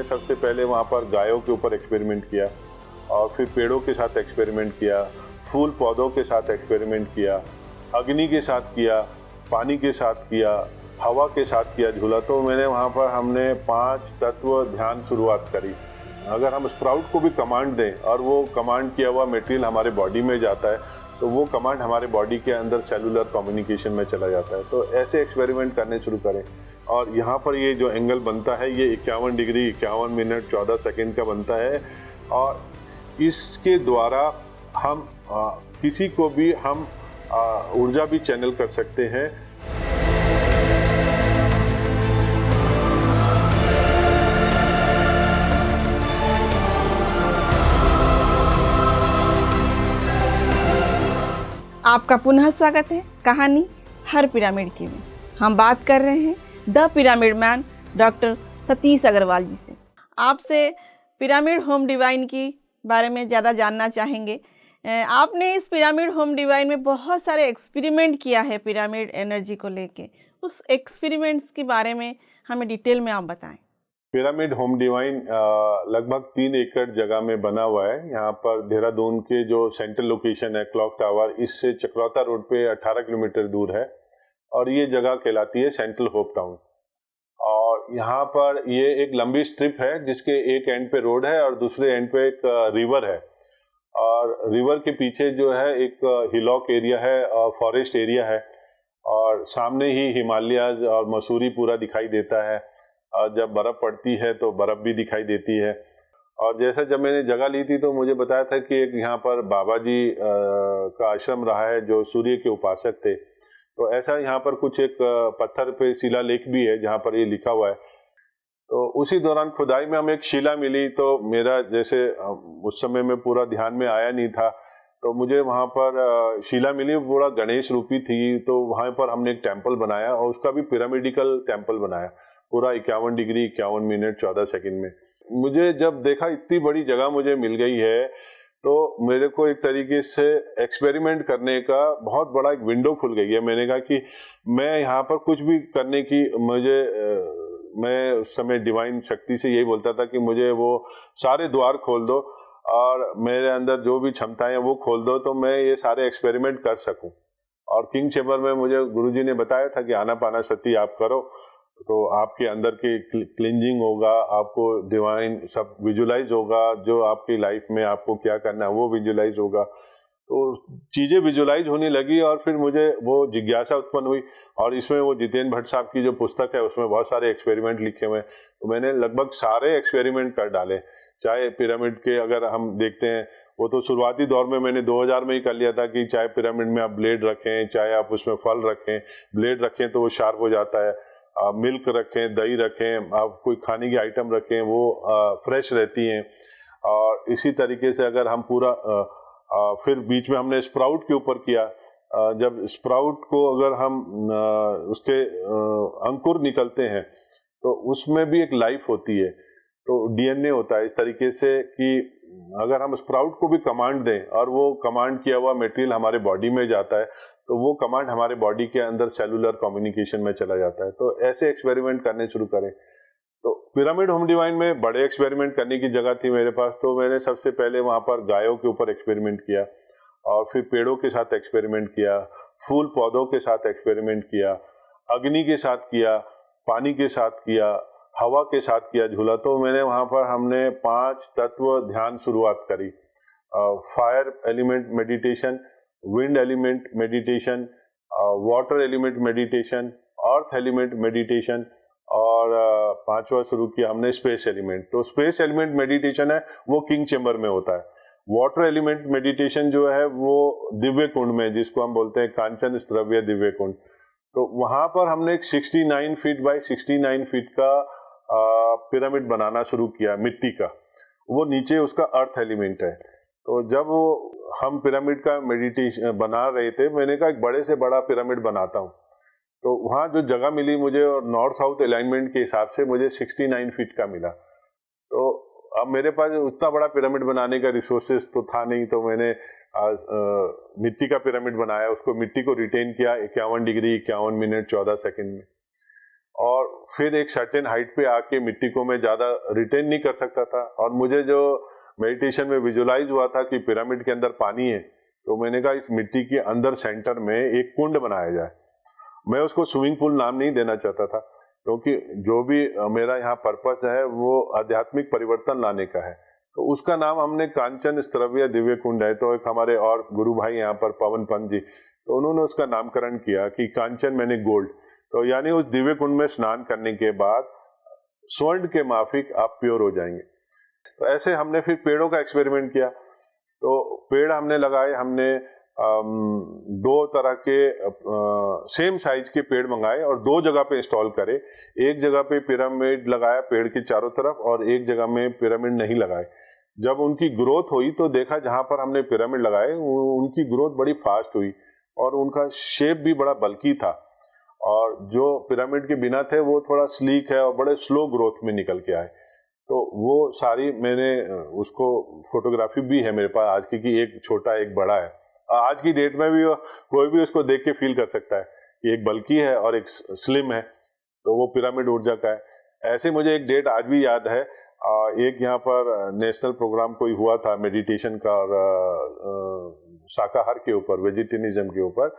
सबसे पहले वहाँ पर गायों के ऊपर एक्सपेरिमेंट किया और फिर पेड़ों के साथ एक्सपेरिमेंट किया, फूल पौधों के साथ एक्सपेरिमेंट किया, अग्नि के साथ किया, पानी के साथ किया, हवा के साथ किया झूला। तो मैंने वहाँ पर हमने 5 तत्व ध्यान शुरुआत करी। अगर हम स्प्राउट को भी कमांड दें और वो कमांड किया हुआ मटेरियल हमारे बॉडी में जाता है तो वो कमांड हमारे बॉडी के अंदर सेलुलर कम्युनिकेशन में चला जाता है। तो ऐसे एक्सपेरिमेंट करने शुरू करें। और यहाँ पर ये जो एंगल बनता है ये 51 डिग्री 51 मिनट 14 सेकंड का बनता है और इसके द्वारा हम किसी को भी हम ऊर्जा भी चैनल कर सकते हैं। आपका पुनः स्वागत है कहानी हर पिरामिड की में। हम बात कर रहे हैं the pyramid man doctor Satish Agrawal ji से। आपसे पिरामिड होम डिवाइन की बारे में ज़्यादा जानना चाहेंगे। आपने इस पिरामिड होम डिवाइन में बहुत सारे एक्सपेरिमेंट किया है पिरामिड एनर्जी को लेके। उस एक्सपेरिमेंट्स के बारे में हमें डिटेल में आप बताएं। पिरामिड होम डिवाइन लगभग 3 एकड़ जगह में बना हुआ है। यहाँ पर देहरादून के जो सेंट्रल लोकेशन है क्लॉक टावर, इससे चकराता रोड पे 18 किलोमीटर दूर है और ये जगह कहलाती है सेंट्रल होप टाउन। और यहाँ पर ये एक लंबी स्ट्रिप है जिसके एक एंड पे रोड है और दूसरे एंड पे एक रिवर है और रिवर के पीछे जो है एक हिलॉक एरिया है और फॉरेस्ट एरिया है और सामने ही हिमालयाज और मसूरी पूरा दिखाई देता है। और जब बर्फ़ पड़ती है तो बर्फ़ भी दिखाई देती है। और जैसा जब मैंने जगह ली थी तो मुझे बताया था कि एक यहाँ पर बाबा जी का आश्रम रहा है जो सूर्य के उपासक थे। तो ऐसा यहाँ पर कुछ एक पत्थर पे शिलालेख भी है जहाँ पर ये लिखा हुआ है। तो उसी दौरान खुदाई में हमें एक शिला मिली तो मेरा जैसे उस समय में पूरा ध्यान में आया नहीं था तो मुझे वहाँ पर शिला मिली, पूरा गणेश रूपी थी। तो वहाँ पर हमने एक टेम्पल बनाया और उसका भी पिरामिडिकल टेम्पल बनाया, पूरा 51 डिग्री 51 मिनट 14 सेकंड में। मुझे जब देखा इतनी बड़ी जगह मुझे मिल गई है तो मेरे को एक तरीके से एक्सपेरिमेंट करने का बहुत बड़ा एक विंडो खुल गई है। मैंने कहा कि मैं यहाँ पर कुछ भी करने की मैं उस समय डिवाइन शक्ति से यही बोलता था कि मुझे वो सारे द्वार खोल दो और मेरे अंदर जो भी क्षमताएं हैं वो खोल दो तो मैं ये सारे एक्सपेरिमेंट कर सकूं। और किंग चेंबर में मुझे गुरुजी ने बताया था कि आनापाना सती आप करो तो आपके अंदर की क्लिंजिंग होगा, आपको डिवाइन सब विजुलाइज होगा, जो आपकी लाइफ में आपको क्या करना है वो विजुलाइज होगा। तो चीज़ें विजुलाइज होने लगी और फिर मुझे वो जिज्ञासा उत्पन्न हुई। और इसमें वो जितेंद्र भट्ट साहब की जो पुस्तक है उसमें बहुत सारे एक्सपेरिमेंट लिखे हुए हैं तो मैंने लगभग सारे एक्सपेरिमेंट कर डाले। चाहे पिरामिड के अगर हम देखते हैं वो तो शुरुआती दौर में मैंने 2000 में ही कर लिया था कि चाहे पिरामिड में आप ब्लेड रखें, चाहे आप उसमें फल रखें, ब्लेड रखें तो वो शार्प हो जाता है, मिल्क रखें, दही रखें, आप कोई खाने की आइटम रखें वो फ्रेश रहती हैं। और इसी तरीके से अगर हम पूरा फिर बीच में हमने स्प्राउट के ऊपर किया। जब स्प्राउट को अगर हम उसके अंकुर निकलते हैं तो उसमें भी एक लाइफ होती है, तो डीएनए होता है। इस तरीके से कि अगर हम स्प्राउट को भी कमांड दें और वो कमांड किया हुआ मटेरियल हमारे बॉडी में जाता है तो वो कमांड हमारे बॉडी के अंदर सेलुलर कम्युनिकेशन में चला जाता है। तो ऐसे एक्सपेरिमेंट करने शुरू करें। तो पिरामिड होम डिवाइन में बड़े एक्सपेरिमेंट करने की जगह थी मेरे पास तो मैंने सबसे पहले वहाँ पर गायों के ऊपर एक्सपेरिमेंट किया और फिर पेड़ों के साथ एक्सपेरिमेंट किया, फूल पौधों के साथ एक्सपेरिमेंट किया, अग्नि के साथ किया, पानी के साथ किया, हवा के साथ किया झूला। तो मैंने वहाँ पर हमने 5 तत्व ध्यान शुरुआत करी। Fire element meditation, wind element meditation, water element meditation, earth element meditation और 5वां शुरू किया हमने स्पेस एलिमेंट। तो स्पेस एलिमेंट मेडिटेशन है वो किंग चेंबर में होता है। वाटर एलिमेंट मेडिटेशन जो है वो दिव्य कुंड में, जिसको हम बोलते हैं कांचन स्त्रव्य दिव्य कुंड, तो वहां पर हमने एक 69 फीट बाय 69 फीट का पिरामिड बनाना शुरू किया मिट्टी का। वो नीचे उसका अर्थ एलिमेंट है। तो जब वो हम पिरामिड का मेडिटेशन बना रहे थे मैंने कहा एक बड़े से बड़ा पिरामिड बनाता हूँ। तो वहाँ जो जगह मिली मुझे और नॉर्थ साउथ अलाइनमेंट के हिसाब से मुझे 69 फीट का मिला। तो अब मेरे पास उतना बड़ा पिरामिड बनाने का रिसोर्सेस तो था नहीं, तो मैंने मिट्टी का पिरामिड बनाया, उसको मिट्टी को रिटेन किया 51 डिग्री 51 मिनट 14 सेकंड में। और फिर एक सर्टेन हाइट पे आके मिट्टी को मैं ज़्यादा रिटेन नहीं कर सकता था। और मुझे जो मेडिटेशन में विजुलाइज हुआ था कि पिरामिड के अंदर पानी है, तो मैंने कहा इस मिट्टी के अंदर सेंटर में एक कुंड बनाया जाए। मैं उसको स्विमिंग पूल नाम नहीं देना चाहता था, क्योंकि जो भी मेरा यहाँ पर्पस है वो आध्यात्मिक परिवर्तन लाने का है। तो उसका नाम हमने कांचन स्तरव्य दिव्य कुंड है। तो एक हमारे और गुरु भाई यहाँ पर पवन पंत जी, तो उन्होंने उसका नामकरण किया कि कांचन मैंने गोल्ड। तो यानी उस दिव्य कुंड में स्नान करने के बाद स्वर्ण के माफिक आप प्योर हो जाएंगे। तो ऐसे हमने फिर पेड़ों का एक्सपेरिमेंट किया। तो पेड़ हमने लगाए, हमने दो तरह के सेम साइज के पेड़ मंगाए और दो जगह पे इंस्टॉल करे। एक जगह पे पिरामिड लगाया पेड़ के चारों तरफ और एक जगह में पिरामिड नहीं लगाए। जब उनकी ग्रोथ हुई तो देखा जहां पर हमने पिरामिड लगाए उनकी ग्रोथ बड़ी फास्ट हुई और उनका शेप भी बड़ा बल्की था, और जो पिरामिड के बिना थे वो थोड़ा स्लीक है और बड़े स्लो ग्रोथ में निकल के आए। तो वो सारी मैंने उसको फोटोग्राफी भी है मेरे पास आज की, कि एक छोटा एक बड़ा है। आज की डेट में भी कोई भी उसको देख के फील कर सकता है कि एक बल्की है और एक स्लिम है, तो वो पिरामिड ऊर्जा का है। ऐसे मुझे एक डेट आज भी याद है, एक यहाँ पर नेशनल प्रोग्राम कोई हुआ था मेडिटेशन का, शाकाहार के ऊपर, वेजिटेरियनिज्म के ऊपर।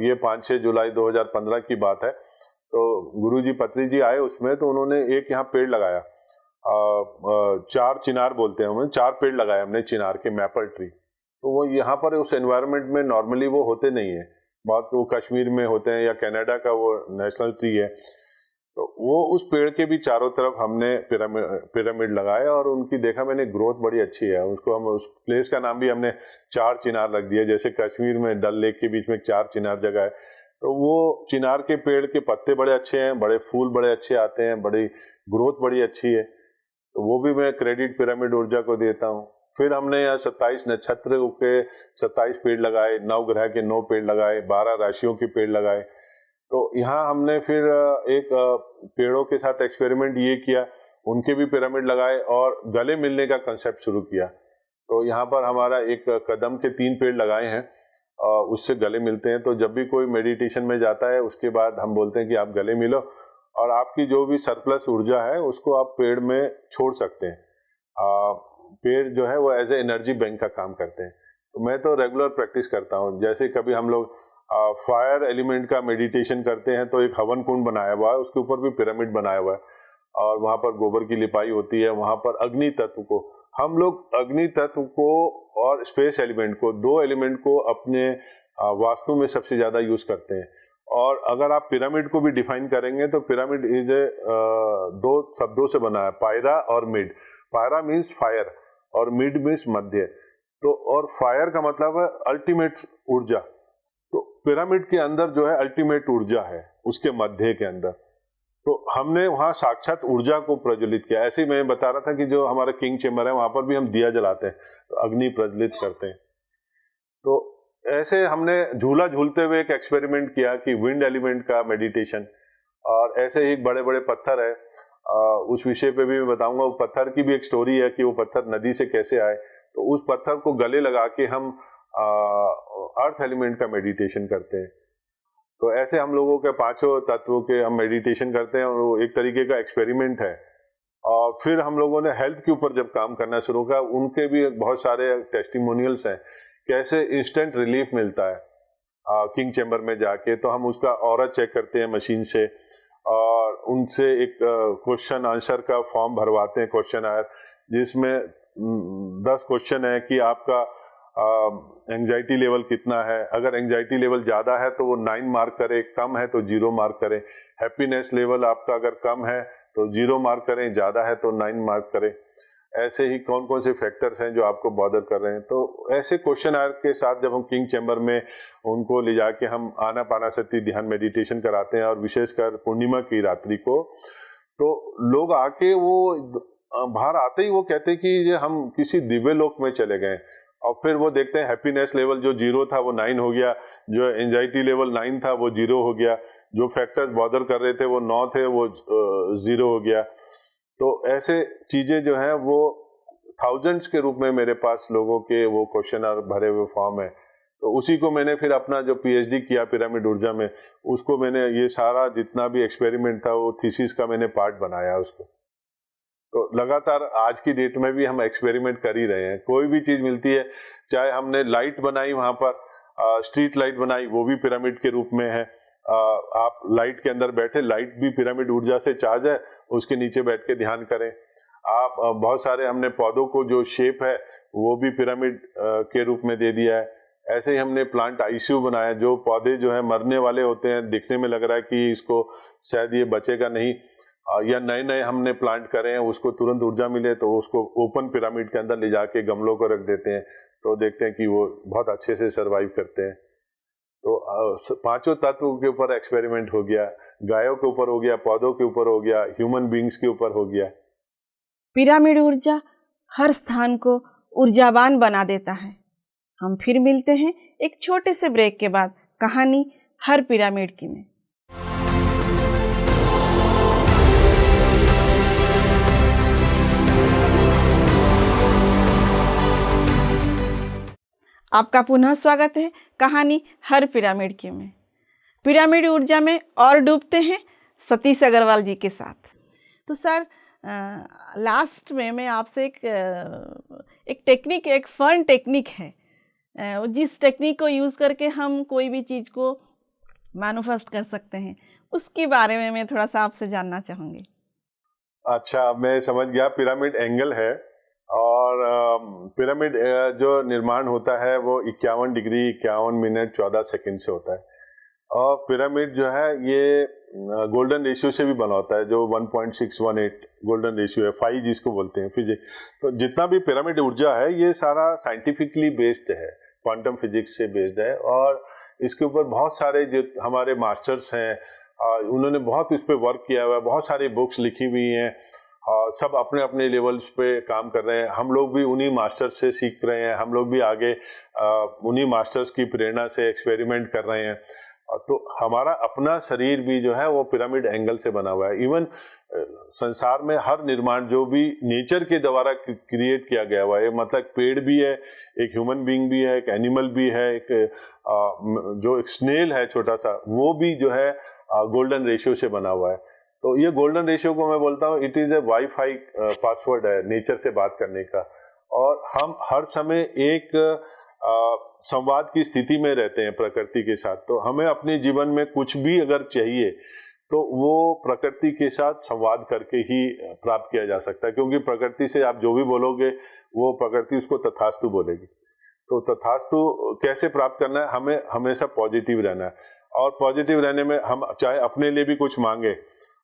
ये 5-6 जुलाई 2015 की बात है। तो गुरुजी पत्री जी आए उसमें, तो उन्होंने एक यहाँ पेड़ लगाया, 4 चिनार बोलते हैं हमें, 4 पेड़ लगाए हमने चिनार के, मैपल ट्री। तो वो यहाँ पर उस एनवायरनमेंट में नॉर्मली वो होते नहीं है, बहुत वो कश्मीर में होते हैं या कनाडा का वो नेशनल ट्री है। तो वो उस पेड़ के भी चारों तरफ हमने पिरामिड लगाए और उनकी देखा मैंने ग्रोथ बड़ी अच्छी है। उसको हम उस प्लेस का नाम भी हमने 4 चिनार रख दिया, जैसे कश्मीर में डल लेक के बीच में 4 चिनार जगह है। तो वो चिनार के पेड़ के पत्ते बड़े अच्छे हैं, बड़े फूल बड़े अच्छे आते हैं, बड़ी ग्रोथ बड़ी अच्छी है। तो वो भी मैं क्रेडिट पिरामिड ऊर्जा को देता हूँ। फिर हमने यहाँ 27 नक्षत्र के 27 पेड़ लगाए, 9 ग्रह के 9 पेड़ लगाए, 12 राशियों के पेड़ लगाए। तो यहाँ हमने फिर एक पेड़ों के साथ एक्सपेरिमेंट ये किया, उनके भी पिरामिड लगाए और गले मिलने का कंसेप्ट शुरू किया। तो यहाँ पर हमारा एक कदम के 3 पेड़ लगाए हैं, उससे गले मिलते हैं। तो जब भी कोई मेडिटेशन में जाता है उसके बाद हम बोलते हैं कि आप गले मिलो और आपकी जो भी सरप्लस ऊर्जा है उसको आप पेड़ में छोड़ सकते हैं। पेड़ जो है वो एज ए एनर्जी बैंक का काम करते हैं। तो मैं तो रेगुलर प्रैक्टिस करता हूँ। जैसे कभी हम लोग फायर एलिमेंट का मेडिटेशन करते हैं तो एक हवन कुंड बनाया हुआ है, उसके ऊपर भी पिरामिड बनाया हुआ है और वहाँ पर गोबर की लिपाई होती है। वहाँ पर अग्नि तत्व को हम लोग, अग्नि तत्व को और स्पेस एलिमेंट को, 2 एलिमेंट को अपने वास्तु में सबसे ज़्यादा यूज़ करते हैं। और अगर आप पिरामिड को भी डिफाइन करेंगे तो पिरामिड इज ए 2 शब्दों से बना है, पायरा और मिड। पायरा मीन्स फायर और मिड मीन्स मध्य। तो और फायर का मतलब है अल्टीमेट ऊर्जा। तो पिरामिड के अंदर जो है अल्टीमेट ऊर्जा है, उसके मध्य के अंदर। तो हमने वहाँ साक्षात ऊर्जा को प्रज्वलित किया। ऐसे ही मैं बता रहा था कि जो हमारा किंग चेम्बर है वहाँ पर भी हम दिया जलाते हैं, तो अग्नि प्रज्वलित करते हैं। तो ऐसे हमने झूला झूलते हुए एक एक्सपेरिमेंट किया कि विंड एलिमेंट का मेडिटेशन। और ऐसे ही बड़े बड़े पत्थर है, उस विषय पे भी मैं बताऊंगा। वो पत्थर की भी एक स्टोरी है कि वो पत्थर नदी से कैसे आए। तो उस पत्थर को गले लगा के हम अर्थ एलिमेंट का मेडिटेशन करते हैं। तो ऐसे हम लोगों के 5 तत्वों के हम मेडिटेशन करते हैं और वो एक तरीके का एक्सपेरिमेंट है। और फिर हम लोगों ने हेल्थ के ऊपर जब काम करना शुरू किया, उनके भी बहुत सारे टेस्टिमोनियल्स हैं, कैसे इंस्टेंट रिलीफ मिलता है किंग चैम्बर में जाके। तो हम उसका ऑरा चेक करते हैं मशीन से और उनसे एक क्वेश्चन आंसर का फॉर्म भरवाते हैं, क्वेश्चन आयर, जिसमें 10 क्वेश्चन है कि आपका एंजाइटी लेवल कितना है। अगर एंजाइटी लेवल ज़्यादा है तो वो 9 मार्क करे, कम है तो 0 मार्क करे। हैप्पीनेस लेवल आपका अगर कम है तो 0 मार्क करें, ज़्यादा है तो 9 मार्क करें। ऐसे ही कौन कौन से फैक्टर्स हैं जो आपको बॉदर कर रहे हैं। तो ऐसे क्वेश्चन आयर के साथ जब हम किंग चैम्बर में उनको ले जाके हम आनापानासति ध्यान मेडिटेशन कराते हैं, और विशेषकर पूर्णिमा की रात्रि को, तो लोग आके वो बाहर आते ही वो कहते हैं कि ये हम किसी दिव्य लोक में चले गए। और फिर वो देखते हैं हैप्पीनेस लेवल जो 0 था वो 9 हो गया, जो एंजाइटी लेवल 9 था वो 0 हो गया, जो फैक्टर्स बॉदर कर रहे थे वो 9 थे वो 0 हो गया। तो ऐसे चीजें जो हैं वो थाउजेंड्स के रूप में मेरे पास लोगों के वो क्वेश्चन भरे हुए फॉर्म है। तो उसी को मैंने फिर अपना जो पीएचडी किया पिरामिड ऊर्जा में, उसको मैंने ये सारा जितना भी एक्सपेरिमेंट था वो थीसिस का मैंने पार्ट बनाया उसको। तो लगातार आज की डेट में भी हम एक्सपेरिमेंट कर ही रहे हैं। कोई भी चीज मिलती है, चाहे हमने लाइट बनाई वहां पर, स्ट्रीट लाइट बनाई, वो भी पिरामिड के रूप में है। आप लाइट के अंदर बैठे, लाइट भी पिरामिड ऊर्जा से चार्ज है, उसके नीचे बैठ के ध्यान करें। आप बहुत सारे हमने पौधों को जो शेप है वो भी पिरामिड के रूप में दे दिया है। ऐसे ही हमने प्लांट आईसीयू बनाया, जो पौधे जो है मरने वाले होते हैं, दिखने में लग रहा है कि इसको शायद ये बचेगा नहीं, या नए नए हमने प्लांट करे हैं, उसको तुरंत ऊर्जा मिले तो उसको ओपन पिरामिड के अंदर ले जाके गमलों को रख देते हैं, तो देखते हैं कि वो बहुत अच्छे से सरवाइव करते हैं। तो पांचों तत्वों के ऊपर एक्सपेरिमेंट हो गया, गायों के ऊपर हो गया, पौधों के ऊपर हो गया, ह्यूमन बींग्स के ऊपर हो गया। पिरामिड ऊर्जा हर स्थान को ऊर्जावान बना देता है। हम फिर मिलते हैं एक छोटे से ब्रेक के बाद कहानी हर पिरामिड की में। आपका पुनः स्वागत है कहानी हर पिरामिड की में। पिरामिड ऊर्जा में और डूबते हैं सतीश अग्रवाल जी के साथ। तो सर, लास्ट में मैं आपसे एक टेक्निक, एक फन टेक्निक है, जिस टेक्निक को यूज़ करके हम कोई भी चीज़ को मैनिफेस्ट कर सकते हैं, उसके बारे में मैं थोड़ा सा आपसे जानना चाहूँगी। अच्छा, मैं समझ गया। पिरामिड एंगल है, और पिरामिड जो निर्माण होता है वो 51 डिग्री 51 मिनट 14 सेकंड से होता है। और पिरामिड जो है ये गोल्डन रेशियो से भी बना होता है, जो 1.618 गोल्डन रेशियो है, 5 जिसको बोलते हैं फिजिक्स। तो जितना भी पिरामिड ऊर्जा है ये सारा साइंटिफिकली बेस्ड है, क्वांटम फिजिक्स से बेस्ड है। और इसके ऊपर बहुत सारे जो हमारे मास्टर्स हैं, उन्होंने बहुत इस पे वर्क किया हुआ है, बहुत सारी बुक्स लिखी हुई हैं, सब अपने अपने लेवल्स पे काम कर रहे हैं। हम लोग भी उन्हीं मास्टर्स से सीख रहे हैं, हम लोग भी आगे उन्हीं मास्टर्स की प्रेरणा से एक्सपेरिमेंट कर रहे हैं। तो हमारा अपना शरीर भी जो है वो पिरामिड एंगल से बना हुआ है। इवन संसार में हर निर्माण जो भी नेचर के द्वारा क्रिएट किया गया हुआ है, मतलब पेड़ भी है, एक ह्यूमन बीइंग भी है, एक एनिमल भी है, जो एक स्नेल है छोटा सा, वो भी जो है गोल्डन रेशियो से बना हुआ है। तो ये गोल्डन रेशियो को मैं बोलता हूँ it is A wifi password है नेचर से बात करने का। और हम हर समय एक संवाद की स्थिति में रहते हैं प्रकृति के साथ। तो हमें अपने जीवन में कुछ भी अगर चाहिए तो वो प्रकृति के साथ संवाद करके ही प्राप्त किया जा सकता है, क्योंकि प्रकृति से आप जो भी बोलोगे वो प्रकृति उसको तथास्तु बोलेगी। तो तथास्तु कैसे प्राप्त करना है, हमें हमेशा पॉजिटिव रहना है। और पॉजिटिव रहने में हम चाहे अपने लिए भी कुछ मांगे,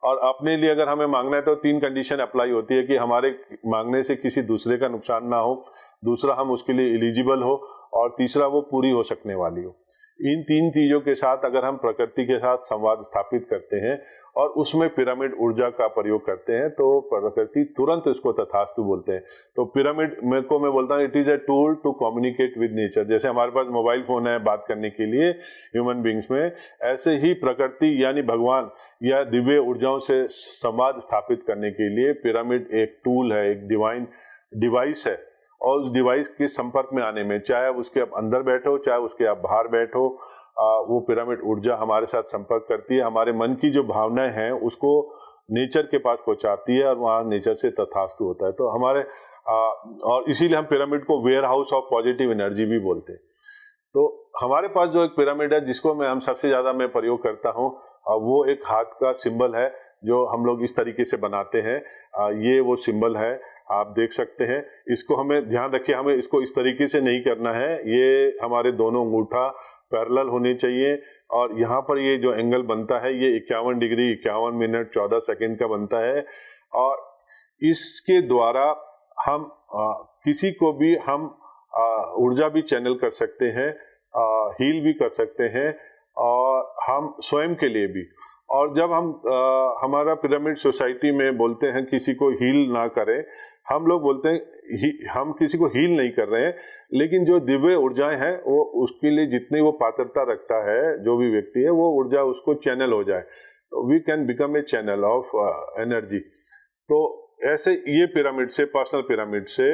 और अपने लिए अगर हमें मांगना है तो 3 कंडीशन अप्लाई होती है कि हमारे मांगने से किसी दूसरे का नुकसान ना हो, दूसरा हम उसके लिए एलिजिबल हो, और तीसरा वो पूरी हो सकने वाली हो। इन 3 चीजों के साथ अगर हम प्रकृति के साथ संवाद स्थापित करते हैं और उसमें पिरामिड ऊर्जा का प्रयोग करते हैं तो प्रकृति तुरंत इसको तथास्तु बोलते हैं। तो पिरामिड मैं बोलता हूँ it is a tool to communicate with nature. जैसे हमारे पास मोबाइल फोन है बात करने के लिए ह्यूमन बींग्स में, ऐसे ही प्रकृति यानी भगवान या दिव्य ऊर्जाओं से संवाद स्थापित करने के लिए पिरामिड एक टूल है, एक डिवाइन डिवाइस है। और उस डिवाइस के संपर्क में आने में, चाहे उसके आप अंदर बैठो चाहे उसके आप बाहर बैठो, वो पिरामिड ऊर्जा हमारे साथ संपर्क करती है, हमारे मन की जो भावनाएं हैं उसको नेचर के पास पहुंचाती है, और वहाँ नेचर से तथास्तु होता है। तो हमारे और इसीलिए हम पिरामिड को warehouse of positive energy भी बोलते हैं। तो हमारे पास जो एक पिरामिड है जिसको हम सबसे ज्यादा मैं प्रयोग करता हूँ, वो एक हाथ का सिंबल है जो हम लोग इस तरीके से बनाते हैं। ये वो सिंबल है, आप देख सकते हैं। इसको हमें ध्यान रखिए, हमें इसको इस तरीके से नहीं करना है। ये हमारे दोनों अंगूठा पैरेलल होने चाहिए, और यहाँ पर ये जो एंगल बनता है ये 51 डिग्री 51 मिनट 14 सेकंड का बनता है। और इसके द्वारा हम किसी को भी हम ऊर्जा भी चैनल कर सकते हैं, हील भी कर सकते हैं, और हम स्वयं के लिए भी। और जब हम हमारा पिरामिड सोसाइटी में बोलते हैं किसी को हील ना करें, हम लोग बोलते हैं हम किसी को हील नहीं कर रहे हैं, लेकिन जो दिव्य ऊर्जाएं हैं वो उसके लिए जितनी वो पात्रता रखता है जो भी व्यक्ति है, वो ऊर्जा उसको चैनल हो जाए, तो we can become a channel of energy. तो ऐसे ये पिरामिड से, पर्सनल पिरामिड से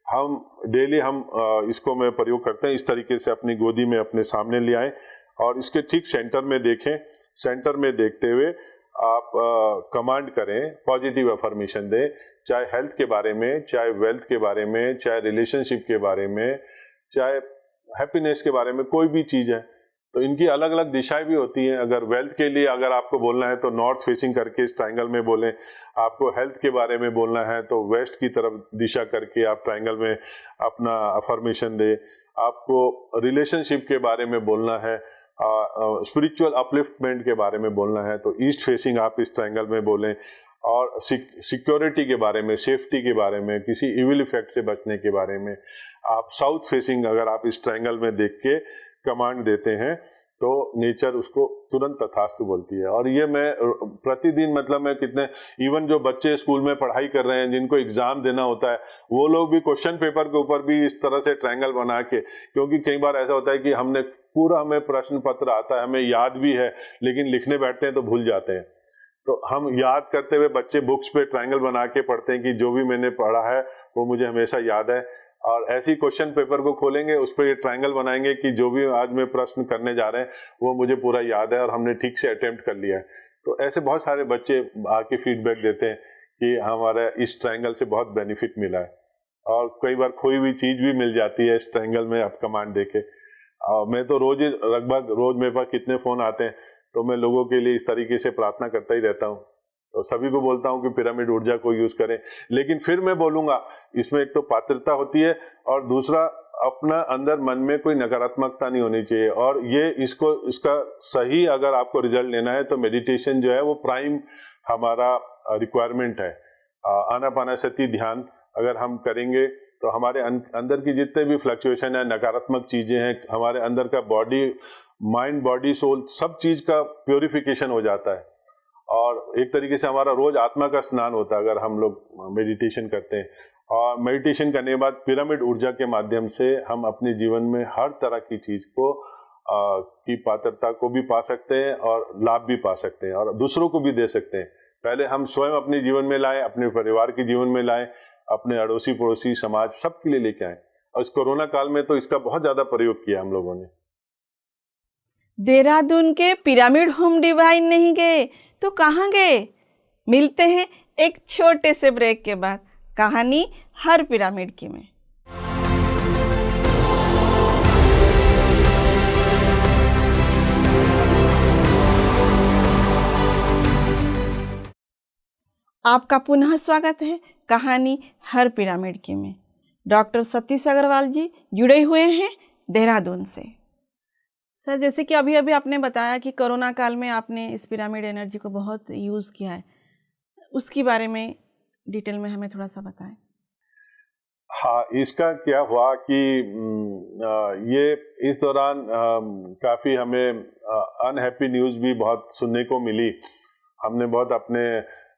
हम डेली इसको मैं प्रयोग करते हैं। इस तरीके से अपनी गोदी में अपने सामने ले आए और इसके ठीक सेंटर में देखें। सेंटर में देखते हुए आप कमांड करें, पॉजिटिव अफर्मेशन दें, चाहे हेल्थ के बारे में, चाहे वेल्थ के बारे में, चाहे रिलेशनशिप के बारे में, चाहे हैप्पीनेस के बारे में, कोई भी चीज़ है। तो इनकी अलग अलग दिशाएं भी होती हैं। अगर वेल्थ के लिए अगर आपको बोलना है तो नॉर्थ फेसिंग करके इस ट्रायंगल में बोलें। आपको हेल्थ के बारे में बोलना है तो वेस्ट की तरफ दिशा करके आप ट्रायंगल में अपना अफर्मेशन दें। आपको रिलेशनशिप के बारे में बोलना है, स्पिरिचुअल अपलिफ्टमेंट के बारे में बोलना है तो ईस्ट फेसिंग आप इस ट्रायंगल में बोलें। और सिक्योरिटी के बारे में, सेफ्टी के बारे में, किसी इविल इफेक्ट से बचने के बारे में आप साउथ फेसिंग अगर आप इस ट्रायंगल में देख के कमांड देते हैं तो नेचर उसको तुरंत तथास्तु बोलती है। और ये मैं प्रतिदिन, मतलब मैं कितने, इवन जो बच्चे स्कूल में पढ़ाई कर रहे हैं जिनको एग्जाम देना होता है, वो लोग भी क्वेश्चन पेपर के ऊपर भी इस तरह से ट्रायंगल बना के, क्योंकि कई बार ऐसा होता है कि हमें प्रश्न पत्र आता है, हमें याद भी है, लेकिन लिखने बैठते हैं तो भूल जाते हैं। तो हम याद करते हुए बच्चे बुक्स पे ट्रायंगल बना के पढ़ते हैं कि जो भी मैंने पढ़ा है वो मुझे हमेशा याद है। और ऐसी क्वेश्चन पेपर को खोलेंगे, उस पर ये ट्रायंगल बनाएंगे कि जो भी आज मैं प्रश्न करने जा रहे हैं वो मुझे पूरा याद है और हमने ठीक से अटेम्प्ट कर लिया है। तो ऐसे बहुत सारे बच्चे आके फीडबैक देते हैं कि हमारे इस ट्रायंगल से बहुत बेनिफिट मिला है। और कई बार खोई हुई चीज भी मिल जाती है इस ट्रायंगल में आप कमांड देके। मैं तो लगभग रोज मेरे पास कितने फोन आते हैं, तो मैं लोगों के लिए इस तरीके से प्रार्थना करता ही रहता हूँ। तो सभी को बोलता हूँ कि पिरामिड ऊर्जा को यूज करें। लेकिन फिर मैं बोलूंगा, इसमें एक तो पात्रता होती है और दूसरा अपना अंदर मन में कोई नकारात्मकता नहीं होनी चाहिए। और ये इसका सही अगर आपको रिजल्ट लेना है तो मेडिटेशन जो है वो प्राइम हमारा रिक्वायरमेंट है। आनापानसति ध्यान अगर हम करेंगे तो हमारे अंदर की जितने भी फ्लक्चुएशन है, नकारात्मक चीजें हैं, हमारे अंदर का माइंड, बॉडी, सोल, सब चीज का प्योरिफिकेशन हो जाता है। और एक तरीके से हमारा रोज आत्मा का स्नान होता है अगर हम लोग मेडिटेशन करते हैं। और मेडिटेशन करने के बाद पिरामिड ऊर्जा के माध्यम से हम अपने जीवन में हर तरह की चीज को की पात्रता को भी पा सकते हैं और लाभ भी पा सकते हैं और दूसरों को भी दे सकते हैं। पहले हम स्वयं अपने जीवन में लाएं, अपने परिवार के जीवन में लाएं, अपने अड़ोसी पड़ोसी समाज सबके लिए लेके आए। और इस कोरोना काल में तो इसका बहुत ज्यादा प्रयोग किया हम लोगों ने। देहरादून के पिरामिड होम डिवाइन नहीं गए तो कहाँ गए? मिलते हैं एक छोटे से ब्रेक के बाद कहानी हर पिरामिड की में। आपका पुनः स्वागत है कहानी हर पिरामिड की में। डॉक्टर सतीश अग्रवाल जी जुड़े हुए हैं देहरादून से। सर, जैसे कि अभी आपने बताया कि कोरोना काल में आपने इस पिरामिड एनर्जी को बहुत यूज़ किया है, उसके बारे में डिटेल में हमें थोड़ा सा बताएं। हाँ, इसका क्या हुआ कि ये इस दौरान काफ़ी हमें अनहैप्पी न्यूज़ भी बहुत सुनने को मिली। हमने बहुत अपने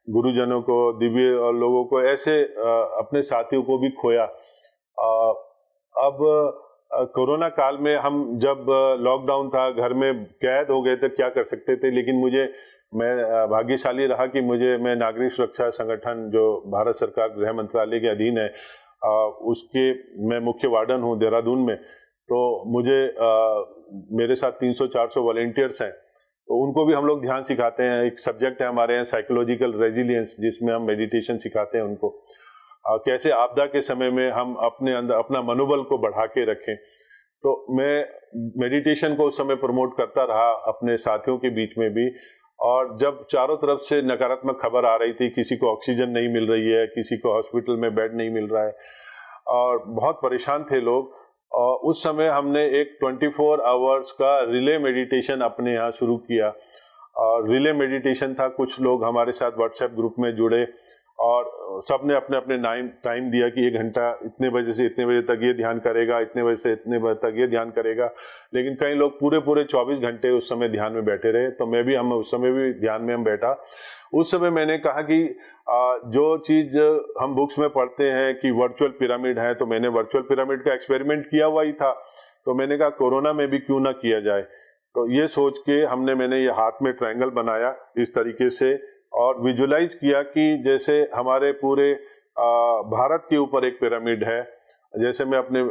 गुरुजनों को, दिव्य और लोगों को, ऐसे अपने साथियों को भी खोया। अब कोरोना काल में हम जब लॉकडाउन था, घर में कैद हो गए थे, क्या कर सकते थे। लेकिन मैं भाग्यशाली रहा कि मैं नागरिक सुरक्षा संगठन जो भारत सरकार गृह मंत्रालय के अधीन है, उसके मैं मुख्य वार्डन हूँ देहरादून में। तो मेरे साथ 300-400 वॉलेंटियर्स हैं, तो उनको भी हम लोग ध्यान सिखाते हैं। एक सब्जेक्ट है हमारे यहाँ साइकोलॉजिकल रेजिलियंस, जिसमें हम मेडिटेशन सिखाते हैं उनको कैसे आपदा के समय में हम अपने अंदर अपना मनोबल को बढ़ा के रखें। तो मैं मेडिटेशन को उस समय प्रमोट करता रहा अपने साथियों के बीच में भी। और जब चारों तरफ से नकारात्मक खबर आ रही थी, किसी को ऑक्सीजन नहीं मिल रही है, किसी को हॉस्पिटल में बेड नहीं मिल रहा है और बहुत परेशान थे लोग, और उस समय हमने एक 24 आवर्स का रिले मेडिटेशन अपने यहाँ शुरू किया। और रिले मेडिटेशन था, कुछ लोग हमारे साथ व्हाट्सएप ग्रुप में जुड़े और सबने अपने अपने टाइम दिया कि 1 घंटा इतने बजे से इतने बजे तक ये ध्यान करेगा, इतने बजे से इतने बजे तक ये ध्यान करेगा। लेकिन कई लोग पूरे 24 घंटे उस समय ध्यान में बैठे रहे। तो हम उस समय भी ध्यान में बैठा। उस समय मैंने कहा कि जो चीज हम बुक्स में पढ़ते हैं कि वर्चुअल पिरामिड है, तो मैंने वर्चुअल पिरामिड का एक्सपेरिमेंट किया हुआ ही था। तो मैंने कहा कोरोना में भी क्यों ना किया जाए। तो ये सोच के मैंने ये हाथ में ट्रायंगल बनाया इस तरीके से और विजुलाइज किया कि जैसे हमारे पूरे भारत के ऊपर एक पिरामिड है जैसे मैं अपने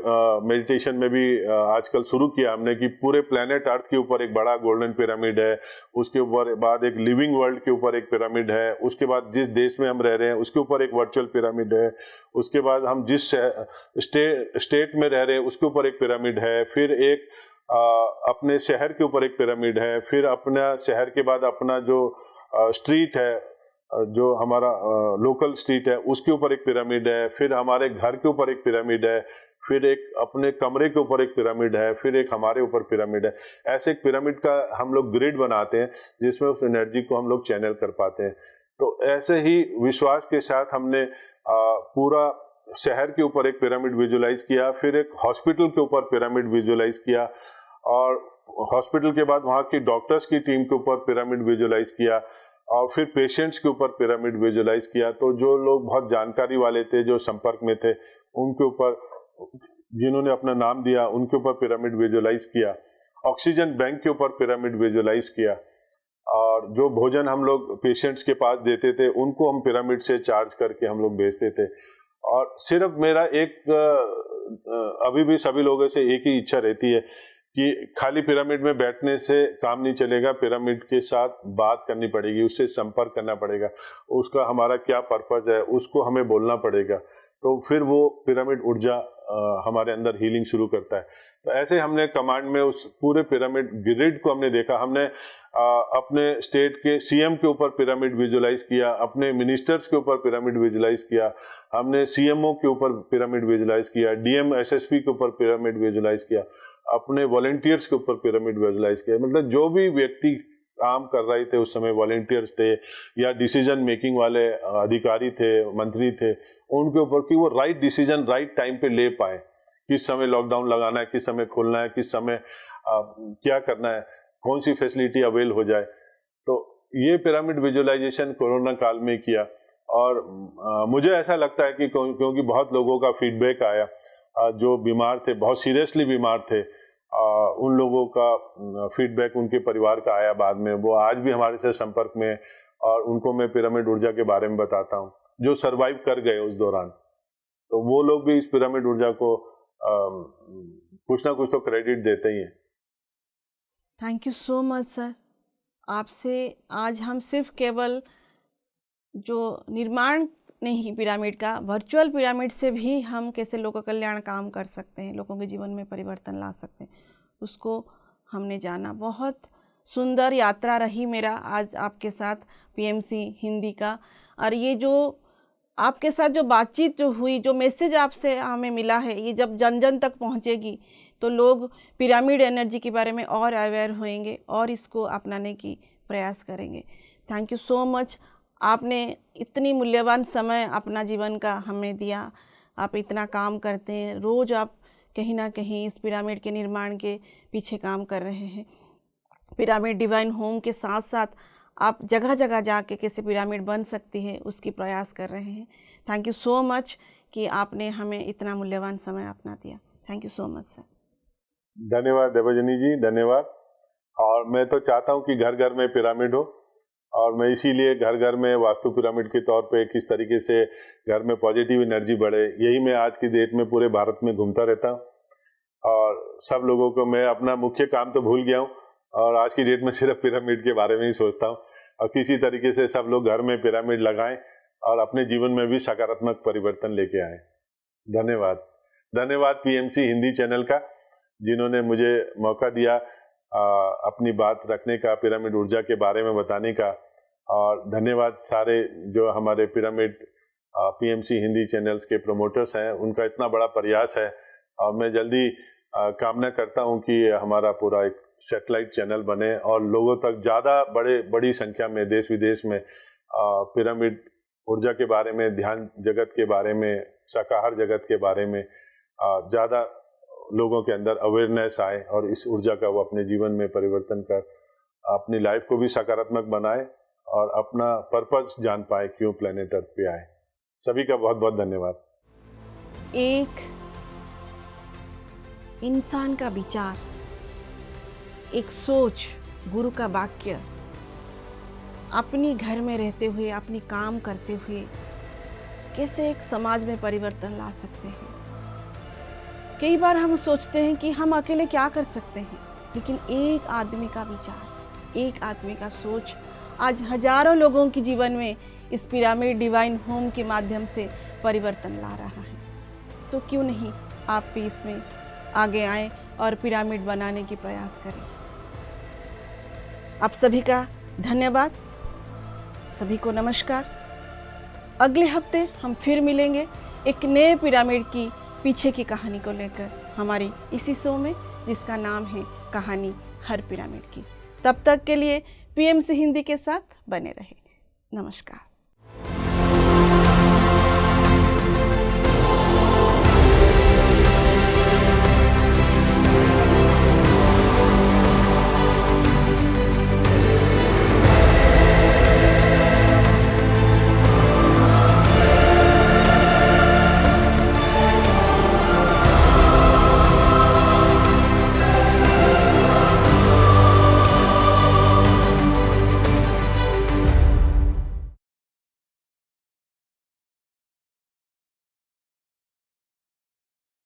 मेडिटेशन में भी आजकल शुरू किया हमने कि पूरे प्लेनेट अर्थ के ऊपर एक बड़ा गोल्डन पिरामिड है, उसके ऊपर बाद एक लिविंग वर्ल्ड के ऊपर एक पिरामिड है, उसके बाद जिस देश में हम रह रहे हैं उसके ऊपर एक वर्चुअल पिरामिड है, उसके बाद हम जिस स्टेट में रह रहे हैं उसके ऊपर एक पिरामिड है, फिर एक अपने शहर के ऊपर एक पिरामिड है, फिर अपना शहर के बाद अपना जो स्ट्रीट है, जो हमारा लोकल स्ट्रीट है उसके ऊपर एक पिरामिड है, फिर हमारे घर के ऊपर एक पिरामिड है, फिर एक अपने कमरे के ऊपर एक पिरामिड है, फिर एक हमारे ऊपर पिरामिड है। ऐसे एक पिरामिड का हम लोग ग्रिड बनाते हैं जिसमें उस एनर्जी को हम लोग चैनल कर पाते हैं। तो ऐसे ही विश्वास के साथ हमने पूरा शहर के ऊपर एक पिरामिड विजुलाइज किया, फिर एक हॉस्पिटल के ऊपर पिरामिड विजुलाइज किया, और हॉस्पिटल के बाद वहाँ की डॉक्टर्स की टीम के ऊपर पिरामिड विजुलाइज किया, और फिर पेशेंट्स के ऊपर पिरामिड विजुलाइज किया। तो जो लोग बहुत जानकारी वाले थे, जो संपर्क में थे, उनके ऊपर, जिन्होंने अपना नाम दिया उनके ऊपर पिरामिड विजुलाइज किया। ऑक्सीजन बैंक के ऊपर पिरामिड विजुलाइज किया, और जो भोजन हम लोग पेशेंट्स के पास देते थे उनको हम पिरामिड से चार्ज करके हम लोग बेचते थे। और सिर्फ मेरा एक अभी भी सभी लोगों से एक ही इच्छा रहती है कि खाली पिरामिड में बैठने से काम नहीं चलेगा, पिरामिड के साथ बात करनी पड़ेगी, उससे संपर्क करना पड़ेगा, उसका हमारा क्या पर्पज है उसको हमें बोलना पड़ेगा, तो फिर वो पिरामिड ऊर्जा हमारे अंदर हीलिंग शुरू करता है। तो ऐसे हमने कमांड में उस पूरे पिरामिड ग्रिड को हमने देखा। हमने अपने स्टेट के सीएम के ऊपर पिरामिड विजुलाइज किया, अपने मिनिस्टर्स के ऊपर पिरामिड विजुलाइज किया, हमने सीएमओ के ऊपर पिरामिड विजुलाइज किया, डीएम एसएसपी के ऊपर पिरामिड विजुलाइज किया, अपने वॉलंटियर्स के ऊपर पिरामिड विजुलाइज किया। मतलब जो भी व्यक्ति काम कर रहे थे उस समय, वॉलंटियर्स थे या डिसीजन मेकिंग वाले अधिकारी थे, मंत्री थे, उनके ऊपर कि वो राइट डिसीजन राइट टाइम पे ले पाए, किस समय लॉकडाउन लगाना है, किस समय खोलना है, किस समय क्या करना है, कौन सी फैसिलिटी अवेल हो जाए। तो ये पिरामिड विजुअलाइजेशन कोरोना काल में किया, और मुझे ऐसा लगता है कि क्योंकि बहुत लोगों का फीडबैक आया, जो बीमार थे, बहुत सीरियसली बीमार थे, उन लोगों का फीडबैक उनके परिवार का आया बाद में, वो आज भी हमारे से संपर्क में, और उनको मैं पिरामिड ऊर्जा के बारे में बताता हूँ, जो सरवाइव कर गए उस दौरान। तो वो लोग भी इस पिरामिड ऊर्जा को कुछ ना कुछ तो क्रेडिट देते ही हैं। Thank you so much sir. आपसे आज हम सिर्फ केवल जो निर्माण नहीं पिरामिड का, वर्चुअल पिरामिड से भी हम कैसे लोगों का कल्याण काम कर सकते हैं, लोगों के जीवन में परिवर्तन ला सकते हैं, उसको हमने जाना। बहुत सुंदर यात्रा रही मेरा आज आपके साथ पीएमसी हिंदी का। और ये जो आपके साथ जो बातचीत जो हुई, जो मैसेज आपसे हमें मिला है, ये जब जन जन तक पहुंचेगी तो लोग पिरामिड एनर्जी के बारे में और अवेयर होंगे और इसको अपनाने की प्रयास करेंगे। Thank you so much. आपने इतनी मूल्यवान समय अपना जीवन का हमें दिया। आप इतना काम करते हैं, रोज़ आप कहीं ना कहीं इस पिरामिड के निर्माण के पीछे काम कर रहे हैं। पिरामिड डिवाइन होम के साथ साथ आप जगह जगह जाके कैसे पिरामिड बन सकती है उसकी प्रयास कर रहे हैं। थैंक यू सो मच कि आपने हमें इतना मूल्यवान समय अपना दिया। Thank you so much sir. धन्यवाद देवजनी जी, धन्यवाद। और मैं तो चाहता हूँ कि घर घर में पिरामिड हो, और मैं इसीलिए घर घर में वास्तु पिरामिड के तौर पे किस तरीके से घर में पॉजिटिव एनर्जी बढ़े, यही मैं आज की डेट में पूरे भारत में घूमता रहता हूँ। और सब लोगों को मैं अपना मुख्य काम तो भूल गया हूँ, और आज की डेट में सिर्फ पिरामिड के बारे में ही सोचता हूँ। और किसी तरीके से सब लोग घर में पिरामिड लगाएं और अपने जीवन में भी सकारात्मक परिवर्तन लेके आएं। धन्यवाद। धन्यवाद पीएमसी हिंदी चैनल का, जिन्होंने मुझे मौका दिया अपनी बात रखने का, पिरामिड ऊर्जा के बारे में बताने का। और धन्यवाद सारे जो हमारे पिरामिड पीएमसी हिंदी चैनल्स के प्रमोटर्स हैं, उनका इतना बड़ा प्रयास है। और मैं जल्दी कामना करता हूं कि हमारा पूरा एक सैटेलाइट चैनल बने और लोगों तक ज़्यादा बड़ी संख्या में देश विदेश में पिरामिड ऊर्जा के बारे में, ध्यान जगत के बारे में, शाकाहार जगत के बारे में ज़्यादा लोगों के अंदर अवेयरनेस आए, और इस ऊर्जा का वो अपने जीवन में परिवर्तन कर अपनी लाइफ को भी सकारात्मक बनाए और अपना पर्पस जान पाए क्यों प्लेनेट अर्थ पे आए। सभी का बहुत बहुत धन्यवाद। एक इंसान का विचार, एक सोच, गुरु का वाक्य अपनी घर में रहते हुए, अपनी काम करते हुए कैसे एक समाज में परिवर्तन ला सकते हैं। कई बार हम सोचते हैं कि हम अकेले क्या कर सकते हैं, लेकिन एक आदमी का विचार, एक आदमी का सोच आज हजारों लोगों के जीवन में इस पिरामिड डिवाइन होम के माध्यम से परिवर्तन ला रहा है। तो क्यों नहीं आप भी इसमें आगे आएं और पिरामिड बनाने की प्रयास करें। आप सभी का धन्यवाद, सभी को नमस्कार। अगले हफ्ते हम फिर मिलेंगे एक नए पिरामिड की पीछे की कहानी को लेकर हमारी इसी शो में, जिसका नाम है कहानी हर पिरामिड की। तब तक के लिए PMC हिंदी के साथ बने रहे। नमस्कार।